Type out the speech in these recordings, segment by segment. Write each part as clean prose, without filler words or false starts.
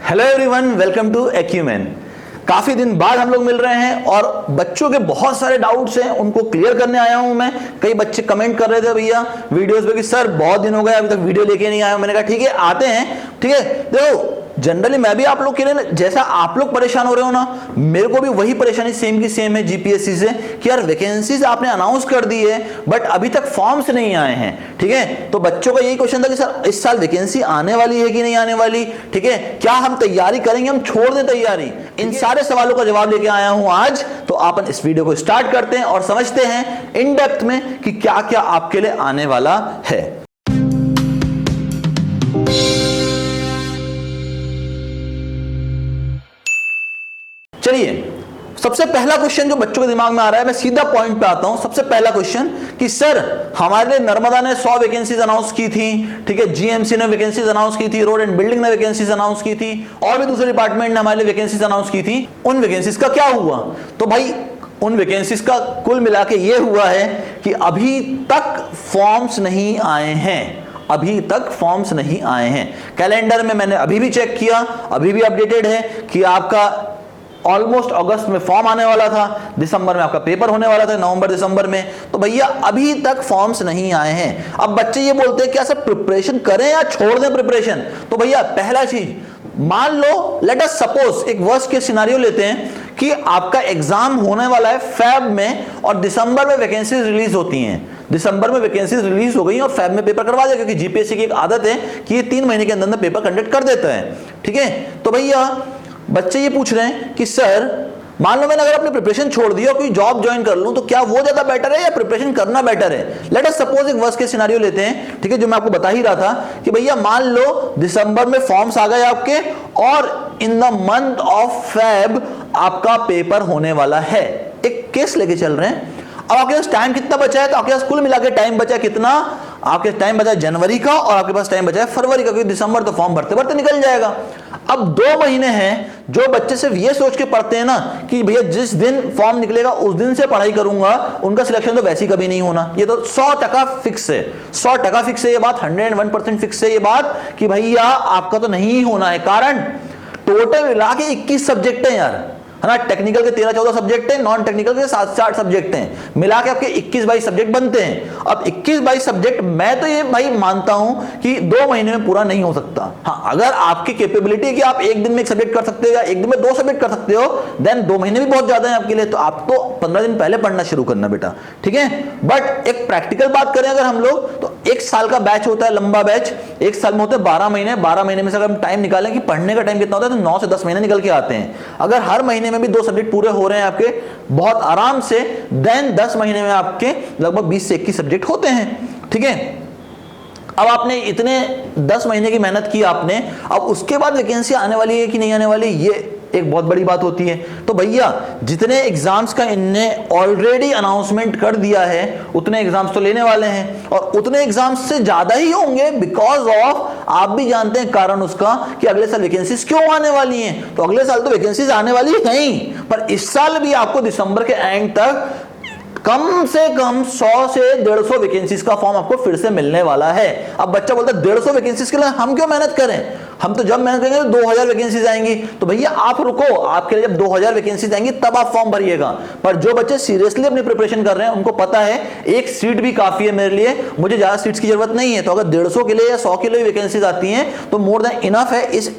Hello everyone, welcome to Acumen. काफी दिन बाद हम लोग मिल रहे हैं और बच्चों के बहुत सारे डाउट्स हैं, उनको क्लियर करने आया हूं मैं। कई बच्चे कमेंट कर रहे थे भैया वीडियोस पे कि सर बहुत दिन हो गए अभी तक वीडियो लेके नहीं आया। मैंने कहा ठीक है आते हैं। ठीक है, देखो जनरली मैं भी आप लोग के लिए जैसा आप लोग परेशान हो रहे हो ना, मेरे को भी वही परेशानी सेम की सेम है जीपीएससी से कि यार वैकेंसीज आपने अनाउंस कर दी है बट अभी तक फॉर्म्स नहीं आए हैं। ठीक है, तो बच्चों का यही क्वेश्चन था कि सर इस साल वैकेंसी आने वाली है कि नहीं आने वाली। ठीक है, क्या हम तैयारी करेंगे, हम छोड़ दें तैयारी? इन सारे सवालों का जवाब लेके आया हूं आज। तो अपन इस वीडियो को स्टार्ट करते हैं और समझते हैं इन डेप्थ में कि क्या क्या आपके लिए आने वाला है। चलिए, सबसे पहला क्वेश्चन जो बच्चों के दिमाग में आ रहा है, मैं सीधा पॉइंट पे आता हूं। सबसे पहला क्वेश्चन कि सर हमारे लिए नर्मदा ने 100 वैकेंसीज अनाउंस की थी। ठीक है, जीएमसी ने वैकेंसीज अनाउंस की थी, रोड एंड बिल्डिंग ने वैकेंसीज अनाउंस की थी और भी दूसरे डिपार्टमेंट ने हमारे लिए वैकेंसीज अनाउंस की थी। उन वैकेंसीज का क्या हुआ? तो भाई उन वैकेंसीज का कुल मिला के ये हुआ है कि अभी तक फॉर्म्स नहीं आए हैं। अभी तक फॉर्म्स नहीं आए हैं। कैलेंडर में मैंने अभी भी चेक किया, अभी भी अपडेटेड है कि आपका ऑलमोस्ट अगस्त में फॉर्म आने वाला था, दिसंबर में आपका पेपर होने वाला था, नवंबर दिसंबर में। तो भैया अभी तक फॉर्म्स नहीं आए हैं। अब बच्चे ये बोलते हैं क्या सर प्रिपरेशन करें या छोड़ दें प्रिपरेशन? तो भैया पहला चीज, मान लो लेट अस सपोज एक वर्स्ट केस सिनेरियो लेते हैं कि आपका एग्जाम होने वाला है फैब में और दिसंबर में वैकेंसीज रिलीज होती हैं। दिसंबर में वैकेंसीज रिलीज हो गई और फैब में पेपर करवा दिया, क्योंकि जीपीएससी की एक आदत है कि ये 3 महीने के अंदर पेपर कंडक्ट कर देता है। ठीक है, तो भैया बच्चे ये पूछ रहे हैं कि सर मान लो मैंने अगर अपनी प्रिपरेशन छोड़ दी और कोई जॉब ज्वाइन कर लूं तो क्या वो ज्यादा बेटर है या प्रिपरेशन करना बेटर है? लेट अस सपोज एक वर्स्ट केस सिनेरियो लेते हैं। ठीक है, जो मैं आपको बता ही रहा था कि भैया मान लो दिसंबर में फॉर्म्स आ गए आपके और in the month of Feb आपका पेपर होने वाला है। एक केस लेके चल रहे हैं। अब आपके पास टाइम कितना बचा है? तो आपके पास कुल मिला के टाइम बचा कितना? आपके टाइम बचा जनवरी का और आपके पास टाइम बचा है फरवरी का, क्योंकि दिसंबर तो फॉर्म भरते भरते निकल जाएगा। अब 2 महीने हैं। जो बच्चे सिर्फ ये सोच के पढ़ते हैं ना कि भैया जिस दिन फॉर्म निकलेगा उस दिन से पढ़ाई करूंगा, उनका सिलेक्शन तो वैसे ही कभी नहीं होना। ये तो 100% फिक्स है, 100% फिक्स है ये बात, 101% फिक्स है ये बात कि भैया आपका तो नहीं होना है। कारण टोटल मिला के 21 सब्जेक्ट है यार, है ना। टेक्निकल के 13-14 सब्जेक्ट हैं, नॉन टेक्निकल के 7-8 सब्जेक्ट हैं, मिला के आपके 21-22 सब्जेक्ट बनते हैं। अब 21-22 सब्जेक्ट मैं तो ये भाई मानता हूं कि 2 महीने में पूरा नहीं हो सकता। हाँ, अगर आपकी कैपेबिलिटी है कि आप एक दिन में 1 सब्जेक्ट कर सकते हो या एक दिन में 2 सब्जेक्ट कर सकते हो, देन 2 महीने भी बहुत ज्यादा है आपके लिए। तो आप तो 15 दिन पहले पढ़ना शुरू करना बेटा। ठीक है, बट एक प्रैक्टिकल बात करें अगर हम लोग, तो 1 साल का बैच होता है, लंबा बैच। 1 साल में होते हैं 12 महीने। 12 महीने में से अगर हम टाइम निकालें कि पढ़ने का टाइम कितना होता है, तो 9 से 10 महीने निकल के आते हैं। अगर हर महीने में भी 2 सब्जेक्ट पूरे हो रहे हैं आपके बहुत आराम से, देन 10 महीने में आपके लगभग 20 से 21 सब्जेक्ट होते हैं। ठीक है, अब आपने इतने 10 महीने की मेहनत की आपने, अब उसके बाद वैकेंसी आने वाली है कि नहीं आने वाली, ये एक बहुत बड़ी बात होती है। तो भैया जितने एग्जाम्स का इनने ऑलरेडी अनाउंसमेंट कर दिया है उतने एग्जाम्स तो लेने वाले हैं और उतने एग्जाम्स से ज्यादा ही होंगे, बिकॉज ऑफ आप भी जानते हैं कारण उसका कि अगले साल वैकेंसीज क्यों आने वाली हैं। तो अगले साल तो वैकेंसीज आने वाली है ही, पर इस साल भी आपको दिसंबर के एंड तक कम से कम 100 से 150 वैकेंसीज का फॉर्म आपको फिर से मिलने वाला है। अब बच्चा बोलता है 150 वैकेंसीज के लिए हम क्यों मेहनत करें, हम तो जब मेहनत करेंगे तो 2000 वैकेंसीज आएंगी। तो भैया आप रुको, आपके लिए जब 2000 वैकेंसीज आएंगी तब आप फॉर्म भरिएगा। पर जो बच्चे सीरियसली अपनी प्रिपरेशन कर रहे हैं उनको पता है एक सीट भी काफी है मेरे लिए, मुझे ज्यादा सीट्स की जरूरत नहीं है। तो अगर 150 के लिए या 100 के लिए वैकेंसीज आती हैं तो मोर देन इनफ है इस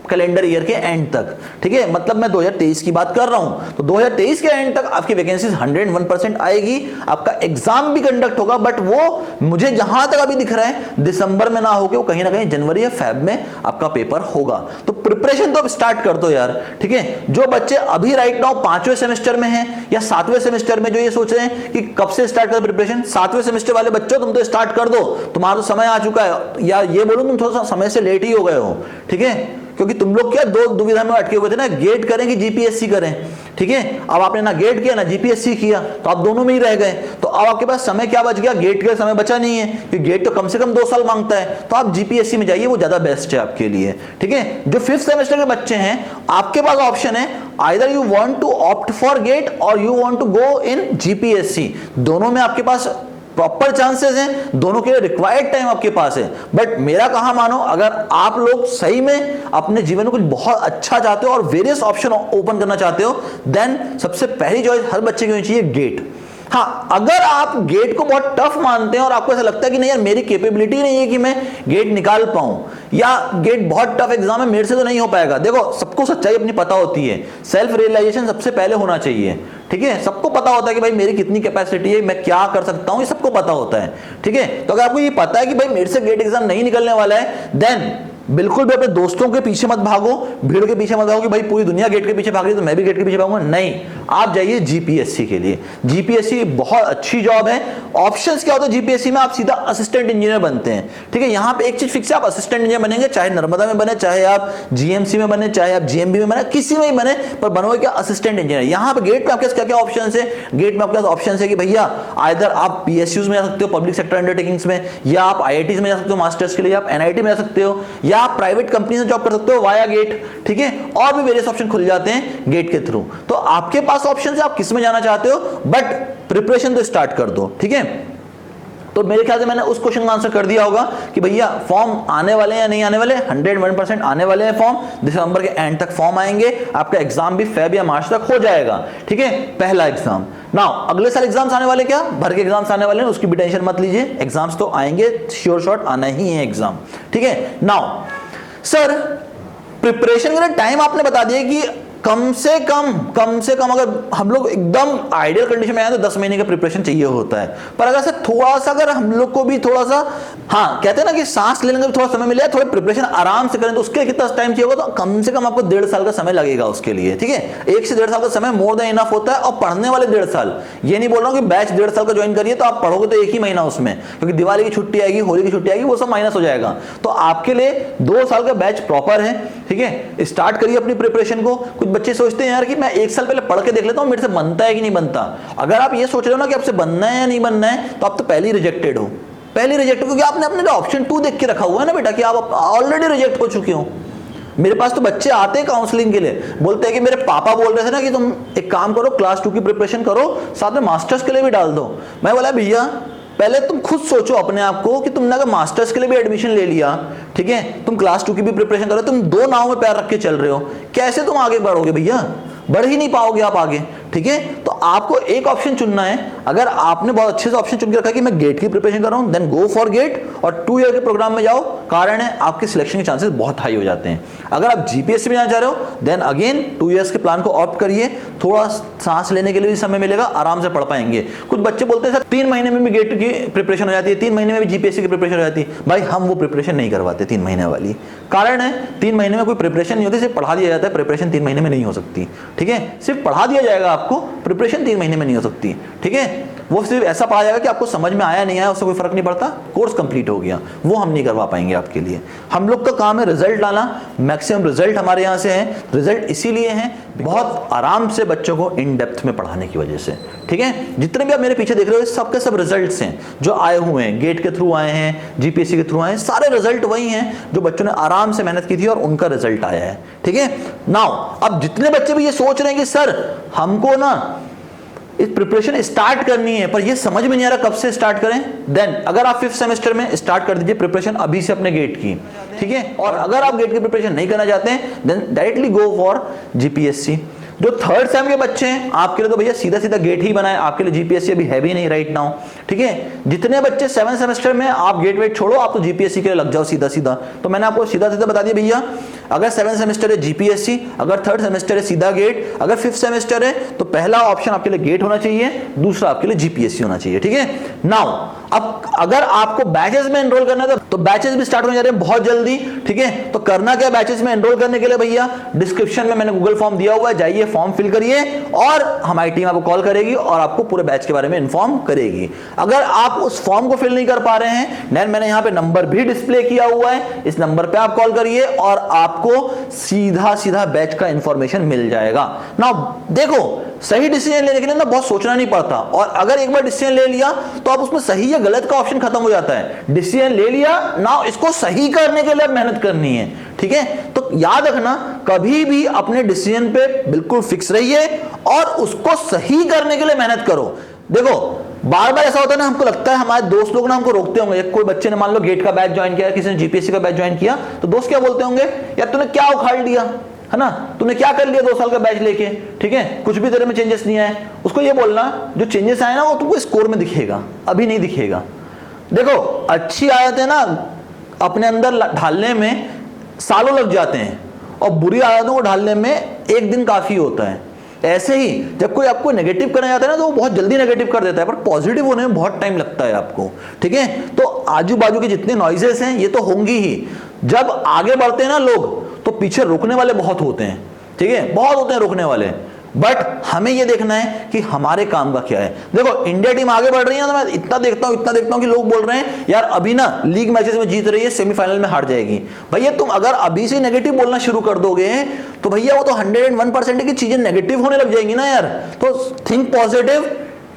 कैलेंडर ईयर के एंड तक। ठीक है, मतलब मैं 2023 की बात कर रहा हूं। तो 2023 के एंड तक आपकी वैकेंसीज 101% आएगी, आपका एग्जाम भी कंडक्ट होगा। बट वो मुझे जहां तक अभी दिख रहा है दिसंबर में ना होके वो कहीं ना कहीं जनवरी या फेब में आपका पेपर होगा। तो प्रिपरेशन तो अब स्टार्ट कर दो यार। ठीक है, जो बच्चे अभी राइट नाउ 5वें सेमेस्टर में हैं या 7वें सेमेस्टर में, जो ये सोच रहे हैं कि कब से स्टार्ट कर प्रिपरेशन, 7वें सेमेस्टर वाले बच्चों तुम तो स्टार्ट कर दो, तुम्हारा तो समय आ चुका है। या ये बोलूं तुम थोड़ा सा समय से लेट ही हो गए हो। ठीक है, क्योंकि तुम लोग क्या 2 दुविधा में अटके हुए थे ना, गेट करें कि जीपीएससी करें। ठीक है, अब आपने ना गेट किया ना जीपीएससी किया, तो आप दोनों में ही रह गए। तो अब आपके पास समय क्या बच गया? गेट का समय बचा नहीं है, क्योंकि गेट तो कम से कम 2 साल मांगता है। तो आप जीपीएससी में जाइए, वो ज्यादा बेस्ट है आपके लिए। ठीक है, जो 5th सेमेस्टर के बच्चे हैं आपके पास ऑप्शन है, either you want to opt for GATE और you want to go in GPSC. दोनों में आपके पास प्रॉपर चांसेस हैं, दोनों के लिए रिक्वायर्ड टाइम आपके पास है। बट मेरा कहा मानो, अगर आप लोग सही में अपने जीवन में कुछ बहुत अच्छा चाहते हो और वेरियस ऑप्शन ओपन करना चाहते हो, देन सबसे पहली चॉइस हर बच्चे की होनी चाहिए गेट। हाँ, अगर आप गेट को बहुत टफ मानते हैं और आपको ऐसा लगता है कि नहीं यार मेरी कैपेबिलिटी नहीं है कि मैं गेट निकाल पाऊं, या गेट बहुत टफ एग्जाम है मेरे से तो नहीं हो पाएगा, देखो सबको सच्चाई अपनी पता होती है। सेल्फ रियलाइजेशन सबसे पहले होना चाहिए, ठीक है। सबको पता होता है कि भाई मेरी कितनी कैपेसिटी है, मैं क्या कर सकता हूं, ये सबको पता होता है, ठीक है। तो अगर आपको ये पता है कि भाई मेरे से गेट एग्जाम नहीं निकलने वाला है, देन बिल्कुल भी अपने दोस्तों के पीछे मत भागो, भीड़ के पीछे मत भागो कि भाई पूरी दुनिया गेट के पीछे भाग रही है तो मैं भी गेट के पीछे भागूंगा। नहीं, आप जाइए जीपीएससी के लिए। जीपीएससी बहुत अच्छी जॉब है। ऑप्शंस क्या होता है जीपीएससी में, आप सीधा असिस्टेंट इंजीनियर बनते हैं, ठीक है। यहां पे एक चीज फिक्स है, आप असिस्टेंट इंजीनियर बनेंगे, चाहे नर्मदा में बने, चाहे आप जीएमसी में बने, चाहे आप जीएमबी में बने, किसी में भी बने, पर बनोगे क्या, असिस्टेंट इंजीनियर। यहां पे गेट में आपके क्या क्या ऑप्शन है, गेट में आपके पास ऑप्शन है कि भैया आइदर आप पीएसयूज में जा सकते हो, पब्लिक सेक्टर अंडरटेकिंग्स में, या आप आईआईटीज में जा सकते हो मास्टर्स के लिए, आप एनआईटी में जा सकते हो, या आप प्राइवेट कंपनी से जॉब कर सकते हो वाया गेट, ठीक है। और भी वेरियस ऑप्शन खुल जाते हैं गेट के थ्रू। तो आपके पास ऑप्शन है, आप किस में जाना चाहते हो, बट प्रिपरेशन तो स्टार्ट कर दो, ठीक है। तो मेरे ख्याल से मैंने उस क्वेश्चन का आंसर कर दिया होगा कि भैया फॉर्म आने वाले हैं या नहीं आने वाले। 101% आने वाले हैं फॉर्म, दिसंबर के एंड तक फॉर्म आएंगे, आपका एग्जाम भी फेब या मार्च तक हो जाएगा, ठीक है, पहला एग्जाम। नाउ अगले साल एग्जाम्स आने वाले, क्या भर के एग्जाम्स आने वाले हैं, उसकी भी टेंशन मत लीजिए, एग्जाम्स तो आएंगे श्योर शॉट, आना ही है एग्जाम, ठीक है। नाउ सर प्रिपरेशन के लिए टाइम आपने बता दिया कि कम से कम अगर हम लोग एकदम आइडियल कंडीशन में आए तो 10 महीने का प्रिपरेशन चाहिए होता है। पर अगर से थोड़ा सा, अगर हम लोग को भी थोड़ा सा, हाँ कहते हैं ना कि सांस लेने का भी थोड़ा समय मिले, थोड़ा प्रिपरेशन आराम से करें, तो उसके लिए कितना टाइम चाहिए होगा, तो कम से कम आपको 1.5 साल का समय लगेगा उसके लिए, ठीक है। 1 से 1.5 साल का समय मोर देन इनफ होता है। और पढ़ने वाले 1.5 साल, ये नहीं बोल रहा हूँ कि बैच 1.5 साल का ज्वाइन करिए तो आप पढ़ोगे तो 1 ही महीना उसमें, क्योंकि दिवाली की छुट्टी आएगी, होली की छुट्टी आएगी, वो सब माइनस हो जाएगा। तो आपके लिए 2 साल का बैच प्रॉपर है, ठीक है। स्टार्ट करिए अपनी प्रिपरेशन को। कुछ बच्चे सोचते हैं यार कि मैं 1 साल पहले पढ़ के देख लेता हूं मेरे से बनता है कि नहीं बनता। अगर आप ये सोच रहे हो ना कि आपसे बनना है या नहीं बनना है, तो आप तो पहले ही रिजेक्टेड हो, क्योंकि आपने अपने ऑप्शन 2 देख के रखा हुआ है ना बेटा, कि आप ऑलरेडी रिजेक्ट हो चुके हो। मेरे पास तो बच्चे आते हैं काउंसलिंग के लिए, बोलते हैं कि मेरे पापा बोल रहे थे ना कि तुम एक काम करो, क्लास 2 की प्रिपरेशन करो, साथ में मास्टर्स के लिए भी डाल दो। मैं बोला भैया पहले तुम खुद सोचो अपने आप को कि तुमने अगर मास्टर्स के लिए भी एडमिशन ले लिया, ठीक है, तुम क्लास 2 की भी प्रिपरेशन करो, तुम 2 नाव में पैर रख के चल रहे हो, कैसे तुम आगे बढ़ोगे भैया, बढ़ ही नहीं पाओगे आप आगे, ठीक है। तो आपको एक ऑप्शन चुनना है। अगर आपने बहुत अच्छे से ऑप्शन चुन के रखा है कि मैं गेट की प्रिपरेशन कर रहा हूं, देन गो फॉर गेट और 2 ईयर के प्रोग्राम में जाओ। कारण है आपके सिलेक्शन के चांसेस बहुत हाई हो जाते हैं। अगर आप जीपीएससी में जाना चाह रहे हो, देन अगेन 2 ईयर्स के प्लान को ऑप्ट करिए, थोड़ा सांस लेने के लिए भी समय मिलेगा, आराम से पढ़ पाएंगे। कुछ बच्चे बोलते हैं सर 3 महीने में भी गेट की प्रिपरेशन हो जाती है, 3 महीने में भी जीपीएससी की प्रिपरेशन हो जाती है। भाई हम वो प्रिपरेशन नहीं करवाते 3 महीने वाली। कारण है 3 महीने में कोई प्रिपरेशन नहीं होती, सिर्फ पढ़ा दिया जाता है। प्रिपरेशन 3 महीने में नहीं हो सकती, ठीक है, सिर्फ पढ़ा दिया जाएगा आपको, प्रिपरेशन 3 महीने में नहीं हो सकती, ठीक है। वो सिर्फ ऐसा पढ़ा जाएगा कि आपको समझ में आया नहीं आया उससे कोई फर्क नहीं पड़ता, कोर्स कंप्लीट हो गया, वो हम नहीं करवा पाएंगे आपके लिए। हम लोग का काम है रिजल्ट लाना, मैक्सिमम रिजल्ट हमारे यहाँ से है। रिजल्ट इसीलिए है बहुत आराम से बच्चों को इन डेप्थ में पढ़ाने की वजह से, ठीक है। जितने भी आप मेरे पीछे देख रहे हो सबके सब रिजल्ट्स हैं जो आए हुए हैं, गेट के थ्रू आए हैं, जीपीएससी के थ्रू आए हैं, सारे रिजल्ट वही हैं जो बच्चों ने आराम से मेहनत की थी और उनका रिजल्ट आया है, ठीक है। नाउ अब जितने बच्चे भी ये सोच रहे हैं कि सर हमको ना इस प्रिपरेशन स्टार्ट करनी है पर ये समझ में नहीं आ रहा कब से स्टार्ट करें, देन अगर आप 5th सेमेस्टर में स्टार्ट कर दीजिए प्रिपरेशन अभी से अपने गेट की, ठीक है। और अगर आप गेट की प्रिपरेशन नहीं करना चाहते हैं, then directly go for GPSC. जो 3rd सेम के बच्चे हैं आपके लिए तो भैया सीधा सीधा गेट ही बनाए, आपके लिए जीपीएससी अभी है भी नहीं राइट नाउ, ठीक है। जितने बच्चे 7th सेमेस्टर में आप गेट वेट छोड़ो, आप तो जीपीएससी के लिए लग जाओ सीधा सीधा। तो मैंने आपको सीधा सीधा बता दिया भैया, अगर 7th सेमेस्टर है जीपीएससी, अगर 3rd सेमेस्टर है सीधा गेट, अगर 5th सेमेस्टर है तो पहला ऑप्शन आपके लिए गेट होना चाहिए, दूसरा आपके लिए जीपीएससी होना चाहिए, ठीक है। नाउ अब अगर आपको बैचेस में एनरोल करना है तो बैचेस भी स्टार्ट होने जा रहे हैं बहुत जल्दी, ठीक है। तो करना क्या बैचेस में एनरोल करने के लिए भैया, डिस्क्रिप्शन में मैंने गूगल फॉर्म दिया हुआ है, जाइए फॉर्म फिल करिए और हमारी टीम आपको कॉल करेगी और आपको पूरे बैच के बारे में इन्फॉर्म करेगी। अगर आप उस फॉर्म को फिल नहीं कर पा रहे हैं, देन मैंने यहां पे नंबर भी डिस्प्ले किया हुआ है, इस नंबर पे आप कॉल करिए और आपको सीधा सीधा बैच का इंफॉर्मेशन मिल जाएगा। नाउ देखो सही डिसीजन लेने के लिए ना बहुत सोचना नहीं पड़ता, और अगर एक बार डिसीजन ले लिया तो आप उसमें सही या गलत का ऑप्शन खत्म हो जाता है। डिसीजन ले लिया, नाउ इसको सही करने के लिए मेहनत करनी है, ठीक है। तो याद रखना कभी भी अपने डिसीजन पे बिल्कुल फिक्स रहिए और उसको सही करने के लिए मेहनत करो। देखो बार बार ऐसा होता है ना, हमको लगता है हमारे दोस्त लोग ना हमको रोकते होंगे। कोई बच्चे ने मान लो गेट का बैच ज्वाइन किया, किसी ने जीपीएससी का बैच ज्वाइन किया, तो दोस्त क्या बोलते होंगे, यार तूने क्या उखाड़ लिया है ना, तूने क्या कर लिया 2 साल का बैच लेके, ठीक है, कुछ भी तेरे में चेंजेस नहीं आए। उसको ये बोलना जो चेंजेस आए ना वो तुमको स्कोर में दिखेगा, अभी नहीं दिखेगा। देखो अच्छी आदतें ना अपने अंदर ढालने में सालों लग जाते हैं और बुरी आदतों को ढालने में एक दिन काफी होता है। ऐसे ही जब कोई आपको नेगेटिव करना चाहता है ना तो वो बहुत जल्दी नेगेटिव कर देता है, पर पॉजिटिव होने में बहुत टाइम लगता है आपको, ठीक है। तो आजू बाजू के जितने नॉइजेस हैं ये तो होंगी ही। जब आगे बढ़ते हैं ना लोग तो पीछे रोकने वाले बहुत होते हैं, ठीक है, बहुत होते हैं रोकने वाले। बट हमें ये देखना है कि हमारे काम का क्या है। देखो इंडिया टीम आगे बढ़ रही है तो मैं इतना देखता हूं कि लोग बोल रहे हैं यार अभी ना लीग मैचेस में जीत रही है, सेमीफाइनल में हार जाएगी। भैया तुम अगर अभी से नेगेटिव बोलना शुरू कर दोगे तो भैया वो तो 101% की चीजें नेगेटिव होने लग जाएंगी ना यार। तो think positive,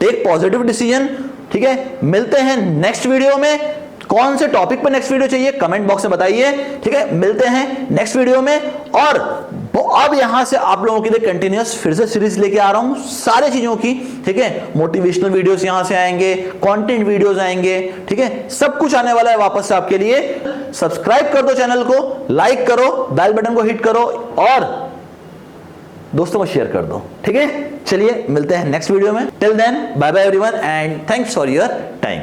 take positive decision, ठीक है। मिलते हैं नेक्स्ट वीडियो में। कौन से टॉपिक पर नेक्स्ट वीडियो चाहिए कमेंट बॉक्स में बताइए, ठीक है। मिलते हैं नेक्स्ट वीडियो में। और अब यहां से आप लोगों के लिए कंटिन्यूअस फिर से सीरीज लेके आ रहा हूं सारे चीजों की, ठीक है। मोटिवेशनल वीडियोस यहां से आएंगे, कंटेंट वीडियोस आएंगे, ठीक है, सब कुछ आने वाला है वापस से आपके लिए। सब्सक्राइब कर दो चैनल को, लाइक करो, बेल बटन को हिट करो और दोस्तों को शेयर कर दो, ठीक है। चलिए मिलते हैं नेक्स्ट वीडियो में। Till then bye bye everyone and thanks for your time.